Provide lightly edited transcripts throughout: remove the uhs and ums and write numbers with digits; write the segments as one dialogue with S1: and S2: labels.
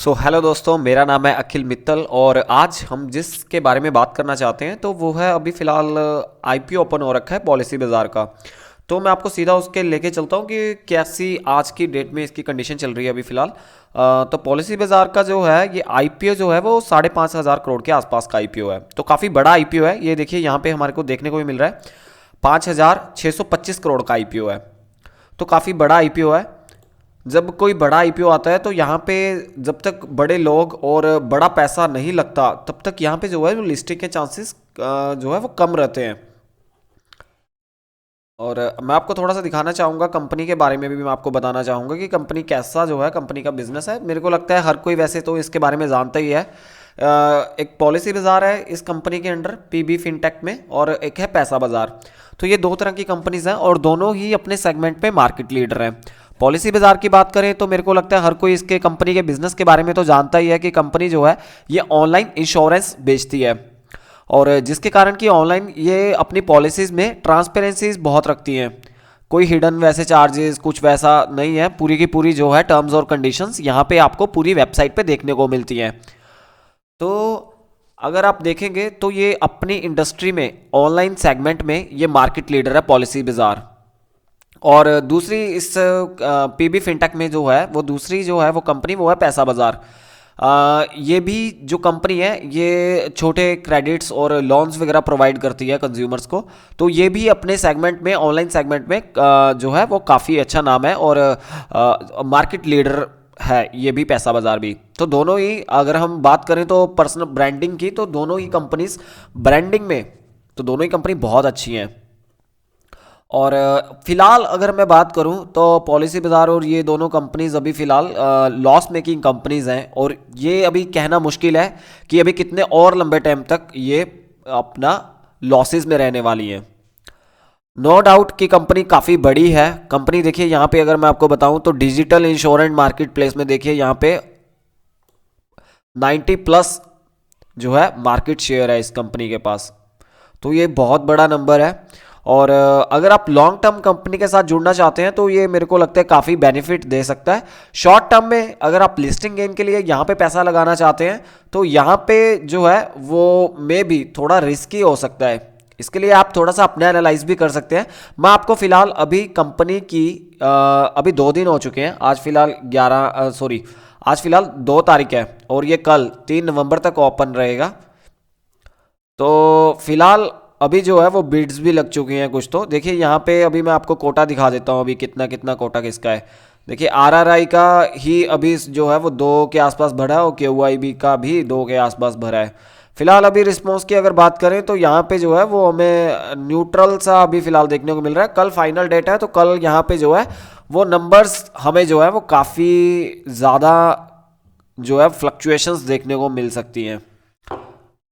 S1: Hello दोस्तों, मेरा नाम है अखिल मित्तल और आज हम जिसके बारे में बात करना चाहते हैं तो वो है अभी फ़िलहाल आईपीओ ओपन हो रखा है पॉलिसी बाज़ार का। तो मैं आपको सीधा उसके लेके चलता हूँ कि कैसी आज की डेट में इसकी कंडीशन चल रही है अभी फ़िलहाल। तो पॉलिसी बाज़ार का जो है ये आईपीओ जो है वो 5,500 करोड़ के आसपास का आईपीओ है। तो काफ़ी बड़ा आईपीओ है। ये देखिए यहाँ पे हमारे को देखने को भी मिल रहा है 5,625 करोड़ का आईपीओ है। तो काफ़ी बड़ा आईपीओ है। जब कोई बड़ा आईपीओ आता है तो यहाँ पे जब तक बड़े लोग और बड़ा पैसा नहीं लगता तब तक यहाँ पे जो है वो लिस्टिंग के चांसेस जो है वो कम रहते हैं। और मैं आपको थोड़ा सा दिखाना चाहूँगा कंपनी के बारे में भी। मैं आपको बताना चाहूँगा कि कंपनी कैसा जो है कंपनी का बिजनेस है। मेरे को लगता है हर कोई वैसे तो इसके बारे में जानता ही है। एक पॉलिसी बाजार है इस कंपनी के अंडर पीबी फिनटेक में, और एक है पैसा बाजार। तो ये दो तरह की कंपनीज हैं और दोनों ही अपने सेगमेंट में मार्केट लीडर हैं। पॉलिसी बाजार की बात करें तो मेरे को लगता है हर कोई इसके कंपनी के बिजनेस के बारे में तो जानता ही है कि कंपनी जो है ये ऑनलाइन इंश्योरेंस बेचती है। और जिसके कारण कि ऑनलाइन ये अपनी पॉलिसीज़ में ट्रांसपेरेंसीज बहुत रखती हैं। कोई हिडन वैसे चार्जेस कुछ वैसा नहीं है। पूरी की पूरी जो है टर्म्स और कंडीशंस यहाँ पे आपको पूरी वेबसाइट पे देखने को मिलती हैं। तो अगर आप देखेंगे तो ये अपनी इंडस्ट्री में ऑनलाइन सेगमेंट में ये मार्केट लीडर है पॉलिसी बाजार। और दूसरी इस पीबी फिनटेक में जो है वो दूसरी जो है वो कंपनी वो है पैसा बाजार। ये भी जो कंपनी है ये छोटे क्रेडिट्स और लोन्स वगैरह प्रोवाइड करती है कंज्यूमर्स को। तो ये भी अपने सेगमेंट में ऑनलाइन सेगमेंट में जो है वो काफ़ी अच्छा नाम है और मार्केट लीडर है ये भी पैसा बाजार भी। तो दोनों ही अगर हम बात करें तो पर्सनल ब्रांडिंग की तो दोनों ही कंपनीज ब्रांडिंग में तो दोनों ही कंपनी बहुत अच्छी हैं। और फिलहाल अगर मैं बात करूं तो पॉलिसी बाजार और ये दोनों कंपनीज अभी फिलहाल लॉस मेकिंग कंपनीज हैं। और ये अभी कहना मुश्किल है कि अभी कितने और लंबे टाइम तक ये अपना लॉसेस में रहने वाली हैं। नो डाउट कि कंपनी काफ़ी बड़ी है। कंपनी देखिए यहाँ पे अगर मैं आपको बताऊं तो डिजिटल इंश्योरेंस मार्केट प्लेस में देखिए यहाँ पे 90+ जो है मार्केट शेयर है इस कंपनी के पास। तो ये बहुत बड़ा नंबर है। और अगर आप लॉन्ग टर्म कंपनी के साथ जुड़ना चाहते हैं तो ये मेरे को लगता है काफ़ी बेनिफिट दे सकता है। शॉर्ट टर्म में अगर आप लिस्टिंग गेन के लिए यहाँ पे पैसा लगाना चाहते हैं तो यहाँ पे जो है वो मे भी थोड़ा रिस्की हो सकता है। इसके लिए आप थोड़ा सा अपने एनालाइज भी कर सकते हैं। मैं आपको फिलहाल अभी कंपनी की अभी 2 दिन हो चुके हैं। आज फिलहाल 11 सॉरी आज फिलहाल 2 तारीख है और ये कल 3 नवंबर तक ओपन रहेगा। तो फिलहाल अभी जो है वो बिड्स भी लग चुकी हैं कुछ। तो देखिए यहाँ पे अभी मैं आपको कोटा दिखा देता हूँ अभी कितना कितना कोटा किसका है। देखिए आरआरआई का ही अभी जो है वो 2 के आसपास भरा है और केयूआईबी का भी 2 के आसपास भरा है। फिलहाल अभी रिस्पॉन्स की अगर बात करें तो यहाँ पे जो है वो हमें न्यूट्रल सा अभी फिलहाल देखने को मिल रहा है। कल फाइनल डेट है तो कल यहाँ पे जो है वो नंबर्स हमें जो है वो काफ़ी ज़्यादा जो है फ्लक्चुएशंस देखने को मिल सकती हैं।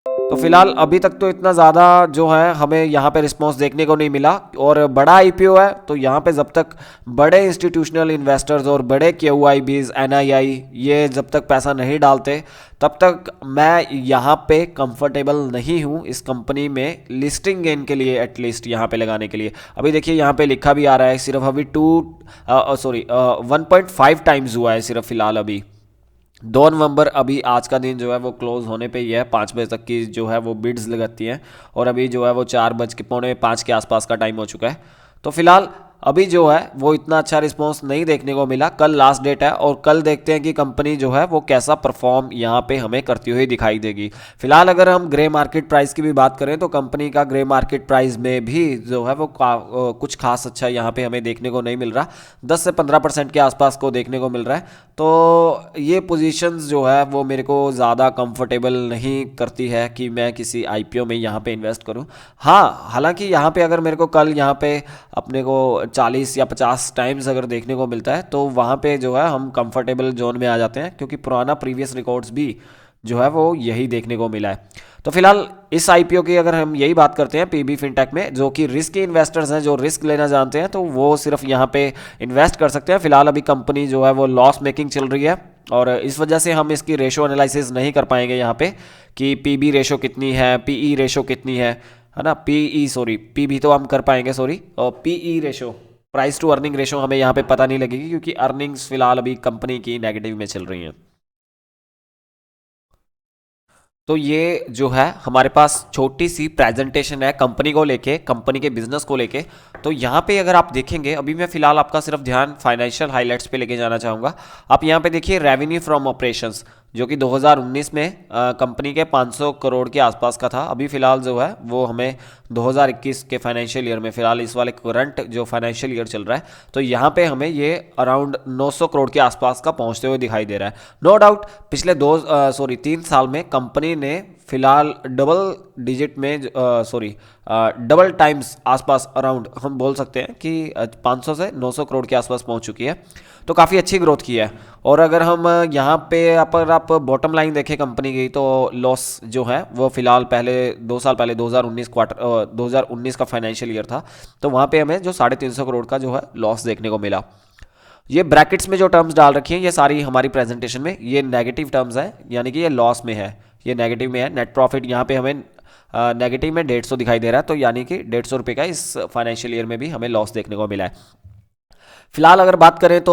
S1: तो फिलहाल अभी तक तो इतना ज़्यादा जो है हमें यहाँ पे रिस्पांस देखने को नहीं मिला। और बड़ा आईपीओ है तो यहाँ पे जब तक बड़े इंस्टीट्यूशनल इन्वेस्टर्स और बड़े केयूआईबीज एनआईआई ये जब तक पैसा नहीं डालते तब तक मैं यहाँ पे कंफर्टेबल नहीं हूँ इस कंपनी में लिस्टिंग गेन के लिए एटलीस्ट यहाँ पे लगाने के लिए। अभी देखिए यहाँ पे लिखा भी आ रहा है सिर्फ अभी 1.5 टाइम्स हुआ है सिर्फ फिलहाल अभी 2 नवंबर। अभी आज का दिन जो है वो क्लोज होने पे ही है। 5 बजे तक की जो है वो बिड्स लगती हैं और अभी जो है वो 4 बज के 4:45 के आसपास का टाइम हो चुका है। तो फिलहाल अभी जो है वो इतना अच्छा रिस्पॉन्स नहीं देखने को मिला। कल लास्ट डेट है और कल देखते हैं कि कंपनी जो है वो कैसा परफॉर्म यहाँ पे हमें करती हुई दिखाई देगी। फिलहाल अगर हम ग्रे मार्केट प्राइस की भी बात करें तो कंपनी का ग्रे मार्केट प्राइस में भी जो है वो कुछ खास अच्छा यहाँ पे हमें देखने को नहीं मिल रहा। 10 से 15% के आसपास को देखने को मिल रहा है। तो ये पोजीशंस जो है वो मेरे को ज़्यादा कंफर्टेबल नहीं करती है कि मैं किसी आईपीओ में यहाँ पे इन्वेस्ट करूँ। हाँ, हालांकि यहाँ पे अगर मेरे को कल यहाँ पे अपने को 40 या 50 टाइम्स अगर देखने को मिलता है तो वहाँ पे जो है हम कंफर्टेबल जोन में आ जाते हैं, क्योंकि पुराना प्रीवियस रिकॉर्ड्स भी जो है वो यही देखने को मिला है। तो फिलहाल इस आईपीओ की अगर हम यही बात करते हैं पीबी फिनटेक में, जो कि रिस्क के इन्वेस्टर्स हैं जो रिस्क लेना जानते हैं तो वो सिर्फ यहाँ पे इन्वेस्ट कर सकते हैं। फिलहाल अभी कंपनी जो है वो लॉस मेकिंग चल रही है और इस वजह से हम इसकी रेशो एनालिसिस नहीं कर पाएंगे यहाँ पे कि पीबी रेशो कितनी है, पीई रेशो कितनी है ना, पीबी तो हम कर पाएंगे और PE ratio price to earning ratio हमें यहाँ पे पता नहीं लगेगी, क्योंकि अर्निंग्स फिलहाल अभी कंपनी की नेगेटिव में चल रही हैं। तो ये जो है हमारे पास छोटी सी प्रेजेंटेशन है कंपनी को लेके, कंपनी के बिजनेस को लेके। तो यहाँ पे अगर आप देखेंगे, अभी मैं फिलहाल आपका सिर्फ ध्यान फाइनेंशियल हाइलाइट्स पे लेके जाना चाहूँगा। आप यहाँ पे देखिए रेवेन्यू फ्रॉम ऑपरेशंस, जो कि 2019 में कंपनी के 500 करोड़ के आसपास का था। अभी फिलहाल जो है वो हमें 2021 के फाइनेंशियल ईयर में, फिलहाल इस वाले करंट जो फाइनेंशियल ईयर चल रहा है, तो यहाँ पे हमें ये अराउंड 900 करोड़ के आसपास का पहुँचते हुए दिखाई दे रहा है। नो डाउट पिछले 3 साल में कंपनी ने फिलहाल डबल डिजिट में, डबल टाइम्स आसपास अराउंड हम बोल सकते हैं कि 500 से 900 करोड़ के आसपास पहुंच चुकी है। तो काफ़ी अच्छी ग्रोथ की है। और अगर हम यहाँ पे अगर आप बॉटम लाइन देखें कंपनी की, तो लॉस जो है वो फिलहाल पहले 2 साल पहले 2019 का फाइनेंशियल ईयर था, तो वहाँ पे हमें जो 350 करोड़ का जो है लॉस देखने को मिला। ये ब्रैकेट्स में जो टर्म्स डाल रखी हैं ये सारी हमारी प्रेजेंटेशन में ये नेगेटिव टर्म्स हैं, यानी कि ये लॉस में है, ये नेगेटिव में है। नेट प्रॉफिट यहाँ पे हमें नेगेटिव में 150 दिखाई दे रहा है, तो यानी कि 150 रुपये का इस फाइनेंशियल ईयर में भी हमें लॉस देखने को मिला है। फिलहाल अगर बात करें तो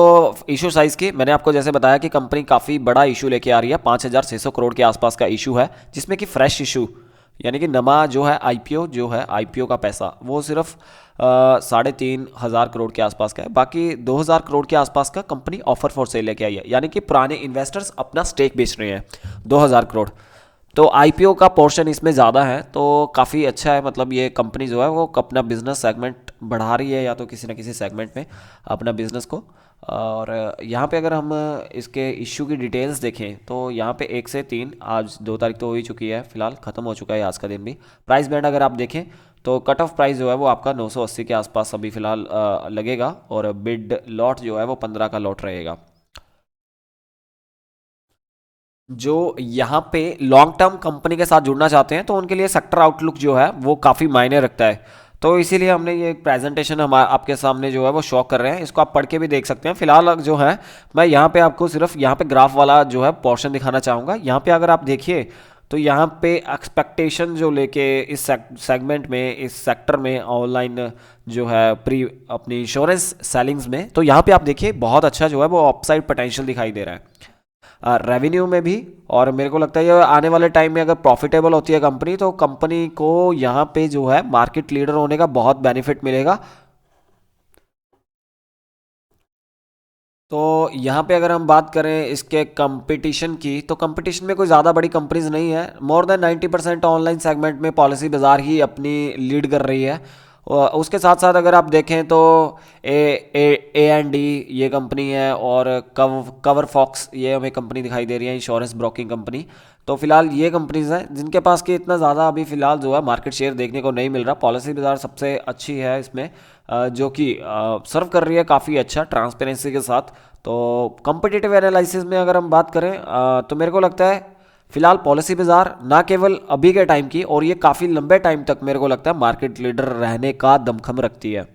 S1: इशू साइज़ की, मैंने आपको जैसे बताया कि कंपनी काफ़ी बड़ा इशू लेके आ रही है, 5,600 करोड़ के आसपास का इशू है, जिसमें कि फ्रेश इशू यानी कि नमा जो है आईपीओ, जो है आईपीओ का पैसा वो सिर्फ 3,500 करोड़ के आसपास का है। बाकी 2,000 करोड़ के आसपास का कंपनी ऑफर फॉर सेल लेके आई है, यानी कि पुराने इन्वेस्टर्स अपना स्टेक बेच रहे हैं 2,000 करोड़। तो आईपीओ का पोर्शन इसमें ज़्यादा है, तो काफ़ी अच्छा है। मतलब ये कंपनी जो है वो अपना बिजनेस सेगमेंट बढ़ा रही है, या तो किसी न किसी सेगमेंट में अपना बिजनेस को। और यहाँ पे अगर हम इसके इश्यू की डिटेल्स देखें, तो यहाँ पे 1 से 3, आज 2 तारीख तो हो ही चुकी है, फिलहाल ख़त्म हो चुका है आज का दिन भी। प्राइस बैंड अगर आप देखें तो कट ऑफ प्राइस जो है वो आपका 980 के आसपास अभी फ़िलहाल लगेगा, और बिड लॉट जो है वो 15 का लॉट रहेगा। जो यहाँ पे लॉन्ग टर्म कंपनी के साथ जुड़ना चाहते हैं, तो उनके लिए सेक्टर आउटलुक जो है वो काफ़ी मायने रखता है। तो इसीलिए हमने ये एक प्रेजेंटेशन हम आपके सामने जो है वो शो कर रहे हैं, इसको आप पढ़ के भी देख सकते हैं। फिलहाल जो है मैं यहाँ पे आपको सिर्फ यहाँ पे ग्राफ वाला जो है पोर्शन दिखाना चाहूँगा। यहाँ पे अगर आप देखिए तो यहाँ पे एक्सपेक्टेशन जो लेके इस सेगमेंट में, इस सेक्टर में ऑनलाइन जो है प्री अपनी इंश्योरेंस सेलिंग्स में, तो यहाँ पे आप देखिए बहुत अच्छा जो है वो अपसाइड पोटेंशियल दिखाई दे रहा है रेवेन्यू में भी। और मेरे को लगता है ये आने वाले टाइम में अगर प्रॉफिटेबल होती है कंपनी, तो कंपनी को यहाँ पे जो है मार्केट लीडर होने का बहुत बेनिफिट मिलेगा। तो यहाँ पे अगर हम बात करें इसके कंपटीशन की, तो कंपटीशन में कोई ज़्यादा बड़ी कंपनीज नहीं है। मोर देन 90% ऑनलाइन सेगमेंट में पॉलिसी बाजार ही अपनी लीड कर रही है। और उसके साथ साथ अगर आप देखें तो ए एंड डी ये कंपनी है, और कवर फॉक्स ये हमें कंपनी दिखाई दे रही है, इंश्योरेंस ब्रोकिंग कंपनी। तो फिलहाल ये कंपनीज हैं जिनके पास कि इतना ज़्यादा अभी फिलहाल जो है मार्केट शेयर देखने को नहीं मिल रहा। पॉलिसी बाजार सबसे अच्छी है इसमें, जो कि सर्व कर रही है काफ़ी अच्छा ट्रांसपेरेंसी के साथ। तो कम्पिटिटिव एनालिसिस में अगर हम बात करें, तो मेरे को लगता है फिलहाल पॉलिसी बाजार ना केवल अभी के टाइम की, और ये काफ़ी लंबे टाइम तक मेरे को लगता है मार्केट लीडर रहने का दमखम रखती है।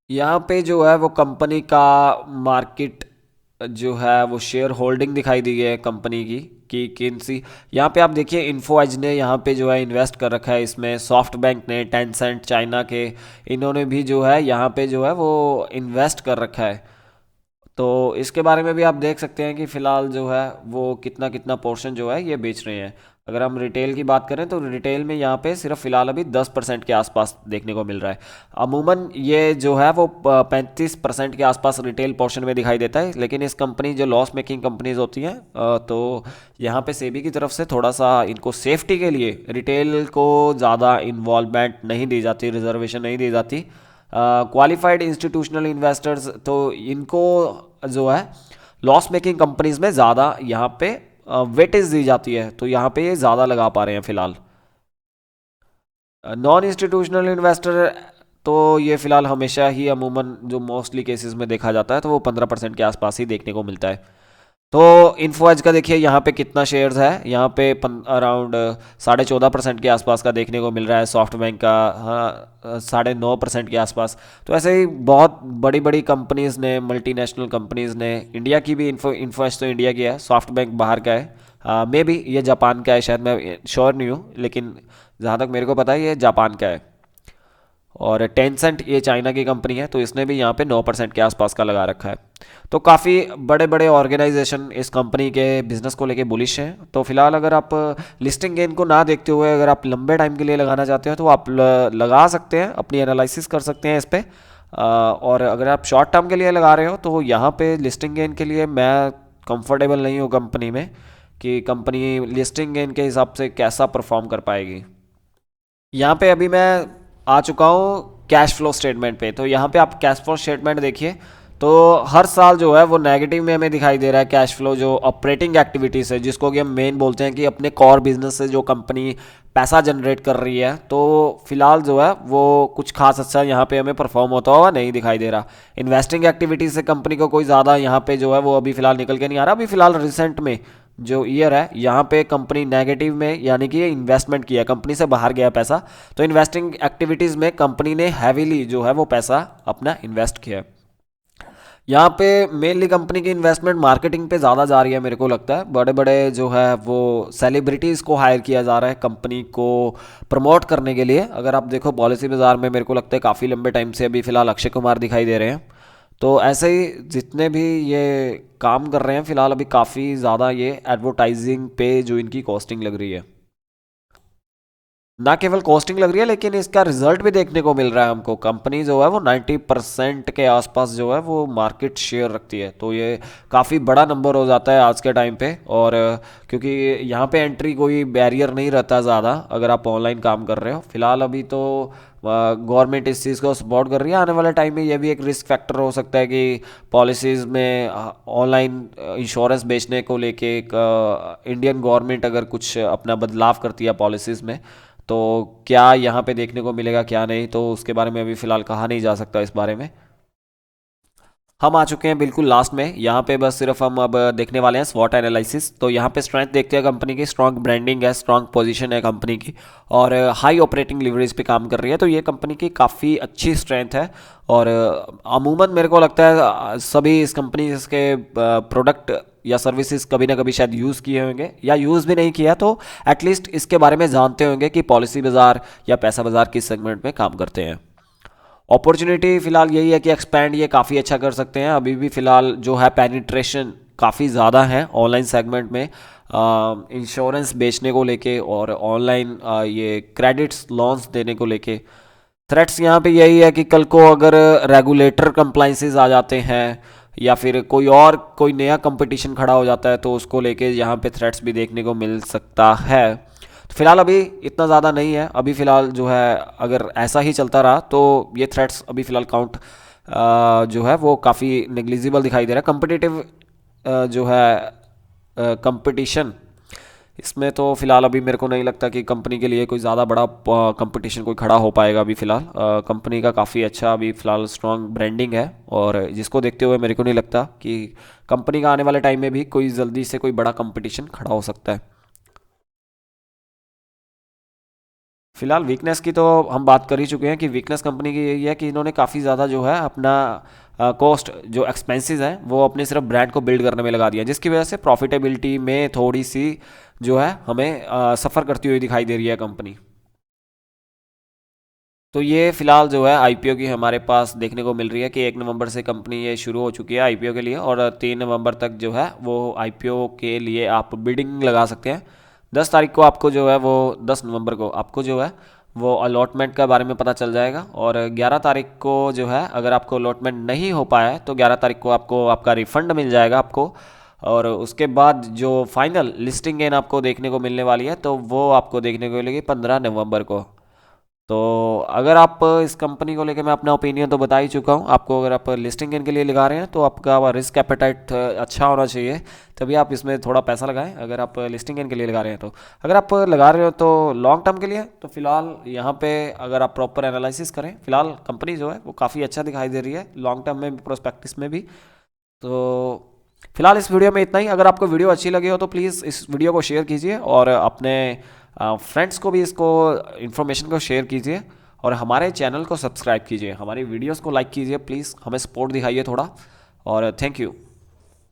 S1: यहाँ पे जो है वो कंपनी का मार्केट जो है वो शेयर होल्डिंग दिखाई दी है कंपनी की, कि किन सी। यहाँ पे आप देखिए इन्फो एज ने यहाँ पे जो है इन्वेस्ट कर रखा है इसमें, सॉफ्ट बैंक ने, टेंसेंट चाइना के, इन्होंने भी जो है यहाँ पे जो है वो इन्वेस्ट कर रखा है। तो इसके बारे में भी आप देख सकते हैं कि फ़िलहाल जो है वो कितना कितना पोर्शन जो है ये बेच रहे हैं। अगर हम रिटेल की बात करें, तो रिटेल में यहाँ पे सिर्फ फ़िलहाल अभी 10% के आसपास देखने को मिल रहा है। अमूमन ये जो है वो 35% के आसपास रिटेल पोर्शन में दिखाई देता है, लेकिन इस कंपनी जो लॉस मेकिंग कंपनीज होती हैं, तो यहाँ पे सेबी की तरफ से थोड़ा सा इनको सेफ्टी के लिए रिटेल को ज़्यादा इन्वॉल्वमेंट नहीं दी जाती, रिजर्वेशन नहीं दी जाती। क्वालिफाइड इंस्टीट्यूशनल इन्वेस्टर्स तो इनको जो है लॉस मेकिंग कंपनीज में ज़्यादा यहाँ पे वेटेज दी जाती है, तो यहाँ पे ये ज़्यादा लगा पा रहे हैं फिलहाल। नॉन इंस्टीट्यूशनल इन्वेस्टर तो ये फिलहाल हमेशा ही अमूमन जो मोस्टली केसेस में देखा जाता है, तो वो 15% के आसपास ही देखने को मिलता है। तो इन्फो एज का देखिए यहाँ पे कितना शेयर्स है, यहाँ पे अराउंड 14.5% के आसपास का देखने को मिल रहा है। सॉफ्ट बैंक का हाँ 9.5% के आसपास। तो ऐसे ही बहुत बड़ी बड़ी कंपनीज़ ने, मल्टीनेशनल कंपनीज़ ने, इंडिया की भी इन्फो एज तो इंडिया की है, सॉफ्ट बैंक बाहर का है, मे बी ये जापान का है शायद, मैं श्योर नहीं हूँ, लेकिन जहाँ तक मेरे को पता है ये जापान का है। और टेंसेंट ये चाइना की कंपनी है, तो इसने भी यहाँ पे 9% के आसपास का लगा रखा है। तो काफ़ी बड़े बड़े ऑर्गेनाइजेशन इस कंपनी के बिजनेस को लेके बुलिश हैं। तो फिलहाल अगर आप लिस्टिंग गेन को ना देखते हुए अगर आप लंबे टाइम के लिए लगाना चाहते हो तो आप लगा सकते हैं, अपनी एनालिसिस कर सकते हैं इस पर। और अगर आप शॉर्ट टर्म के लिए लगा रहे हो तो यहाँ पे लिस्टिंग गेन के लिए मैं कंफर्टेबल नहीं हूँ कंपनी में, कि कंपनी लिस्टिंग गेन के हिसाब से कैसा परफॉर्म कर पाएगी। यहाँ पे अभी मैं आ चुका हूँ कैश फ्लो स्टेटमेंट पे। तो यहाँ पे आप कैश फ्लो स्टेटमेंट देखिए, तो हर साल जो है वो नेगेटिव में हमें दिखाई दे रहा है कैश फ्लो, जो ऑपरेटिंग एक्टिविटीज़ है जिसको कि हम मेन बोलते हैं कि अपने कोर बिजनेस से जो कंपनी पैसा जनरेट कर रही है। तो फिलहाल जो है वो कुछ खास अच्छा यहाँ पे हमें परफॉर्म होता हुआ नहीं दिखाई दे रहा। इन्वेस्टिंग एक्टिविटीज़ से कंपनी को कोई ज़्यादा यहाँ पे जो है वो अभी फ़िलहाल निकल के नहीं आ रहा। अभी फ़िलहाल रिसेंट में जो ईयर है यहाँ पे कंपनी नेगेटिव में, यानी कि इन्वेस्टमेंट किया, कंपनी से बाहर गया पैसा। तो इन्वेस्टिंग एक्टिविटीज़ में कंपनी ने हैवीली जो है वो पैसा अपना इन्वेस्ट किया। यहाँ पे मेनली कंपनी की इन्वेस्टमेंट मार्केटिंग पे ज़्यादा जा रही है। मेरे को लगता है बड़े बड़े जो है वो सेलिब्रिटीज़ को हायर किया जा रहा है कंपनी को प्रमोट करने के लिए। अगर आप देखो पॉलिसी बाज़ार में मेरे को लगता है काफ़ी लंबे टाइम से अभी फ़िलहाल अक्षय कुमार दिखाई दे रहे हैं। तो ऐसे ही जितने भी ये काम कर रहे हैं फ़िलहाल अभी काफ़ी ज़्यादा ये एडवर्टाइजिंग पे जो इनकी कॉस्टिंग लग रही है, ना केवल कॉस्टिंग लग रही है लेकिन इसका रिजल्ट भी देखने को मिल रहा है हमको। कंपनी जो है वो 90% के आसपास जो है वो मार्केट शेयर रखती है। तो ये काफ़ी बड़ा नंबर हो जाता है आज के टाइम पे। और क्योंकि यहाँ पे एंट्री कोई बैरियर नहीं रहता ज़्यादा अगर आप ऑनलाइन काम कर रहे हो। फिलहाल अभी तो गवर्नमेंट इस चीज़ को सपोर्ट कर रही है। आने वाले टाइम में ये भी एक रिस्क फैक्टर हो सकता है कि पॉलिसीज़ में ऑनलाइन इंश्योरेंस बेचने को लेके इंडियन गवर्नमेंट अगर कुछ अपना बदलाव करती है पॉलिसीज़ में, तो क्या यहाँ पे देखने को मिलेगा क्या नहीं, तो उसके बारे में अभी फ़िलहाल कहा नहीं जा सकता इस बारे में। हम आ चुके हैं बिल्कुल लास्ट में। यहाँ पे बस सिर्फ हम अब देखने वाले हैं स्वॉट एनालिसिस। तो यहाँ पे स्ट्रेंथ देखते हैं कंपनी की, स्ट्रॉन्ग ब्रांडिंग है, स्ट्रॉन्ग पोजीशन है कंपनी की, और हाई ऑपरेटिंग लिवरेज पे काम कर रही है। तो ये कंपनी की काफ़ी अच्छी स्ट्रेंथ है। और अमूमन मेरे को लगता है सभी इस कंपनी के प्रोडक्ट या सर्विसेज कभी ना कभी शायद यूज़ किए होंगे, या यूज़ भी नहीं किया तो एटलीस्ट इसके बारे में जानते होंगे कि पॉलिसी बाज़ार या पैसा बाज़ार किस सेगमेंट में काम करते हैं। अपॉर्चुनिटी फ़िलहाल यही है कि एक्सपैंड ये काफ़ी अच्छा कर सकते हैं। अभी भी फ़िलहाल जो है पेनिट्रेशन काफ़ी ज़्यादा है ऑनलाइन सेगमेंट में, इंश्योरेंस बेचने को लेके और ऑनलाइन ये क्रेडिट्स लोन्स देने को लेके। थ्रेट्स यहाँ पे यही है कि कल को अगर रेगुलेटर कंप्लाइंसेस आ जाते हैं या फिर कोई नया कंपटीशन खड़ा हो जाता है तो उसको लेके यहाँ पे थ्रेट्स भी देखने को मिल सकता है। तो फिलहाल अभी इतना ज़्यादा नहीं है। अभी फ़िलहाल जो है अगर ऐसा ही चलता रहा तो ये थ्रेट्स अभी फ़िलहाल काउंट जो है वो काफ़ी नेग्लिजिबल दिखाई दे रहा है। कम्पिटिटिव जो है कंपटीशन, इसमें तो फिलहाल अभी मेरे को नहीं लगता कि कंपनी के लिए कोई ज़्यादा बड़ा कंपटीशन कोई खड़ा हो पाएगा। अभी फ़िलहाल कंपनी का काफ़ी अच्छा अभी फ़िलहाल स्ट्रॉन्ग ब्रांडिंग है, और जिसको देखते हुए मेरे को नहीं लगता कि कंपनी का आने वाले टाइम में भी कोई जल्दी से कोई बड़ा कंपटीशन खड़ा हो सकता है। फिलहाल वीकनेस की तो हम बात कर ही चुके हैं कि वीकनेस कंपनी की यही है कि इन्होंने काफ़ी ज़्यादा जो है अपना कॉस्ट जो एक्सपेंसेस हैं वो अपने सिर्फ ब्रांड को बिल्ड करने में लगा दिया, जिसकी वजह से प्रॉफिटेबिलिटी में थोड़ी सी जो है हमें सफ़र करती हुई दिखाई दे रही है कंपनी। तो ये फिलहाल जो है आईपीओ की हमारे पास देखने को मिल रही है कि 1 नवंबर से कंपनी ये शुरू हो चुकी है आईपीओ के लिए, और 3 नवंबर तक जो है वो आईपीओ के लिए आप बिडिंग लगा सकते हैं। 10 तारीख को आपको जो है वो 10 नवंबर को आपको जो है वो अलॉटमेंट के बारे में पता चल जाएगा, और 11 तारीख को जो है अगर आपको अलॉटमेंट नहीं हो पाया है तो 11 तारीख को आपको आपका रिफंड मिल जाएगा आपको। और उसके बाद जो फाइनल लिस्टिंग गेन आपको देखने को मिलने वाली है तो वो आपको देखने को मिलेगी 15 नवंबर को। तो अगर आप इस कंपनी को लेके, मैं अपना ओपिनियन तो बता ही चुका हूँ आपको, अगर आप लिस्टिंग के लिए लगा रहे हैं तो आपका रिस्क एपेटाइट अच्छा होना चाहिए, तभी आप इसमें थोड़ा पैसा लगाएं। अगर आप लिस्टिंग के लिए लगा रहे हैं तो, अगर आप लगा रहे हो तो लॉन्ग टर्म के लिए, तो फिलहाल यहाँ पे अगर आप प्रॉपर एनालिसिस करें, फिलहाल कंपनी जो है वो काफ़ी अच्छा दिखाई दे रही है लॉन्ग टर्म में भी, प्रोस्पेक्टिस में भी। तो फिलहाल इस वीडियो में इतना ही। अगर आपको वीडियो अच्छी लगी हो तो प्लीज़ इस वीडियो को शेयर कीजिए और अपने फ्रेंड्स को भी इसको इन्फॉर्मेशन को शेयर कीजिए, और हमारे चैनल को सब्सक्राइब कीजिए, हमारी वीडियोस को लाइक कीजिए, प्लीज़ हमें सपोर्ट दिखाइए थोड़ा, और थैंक यू।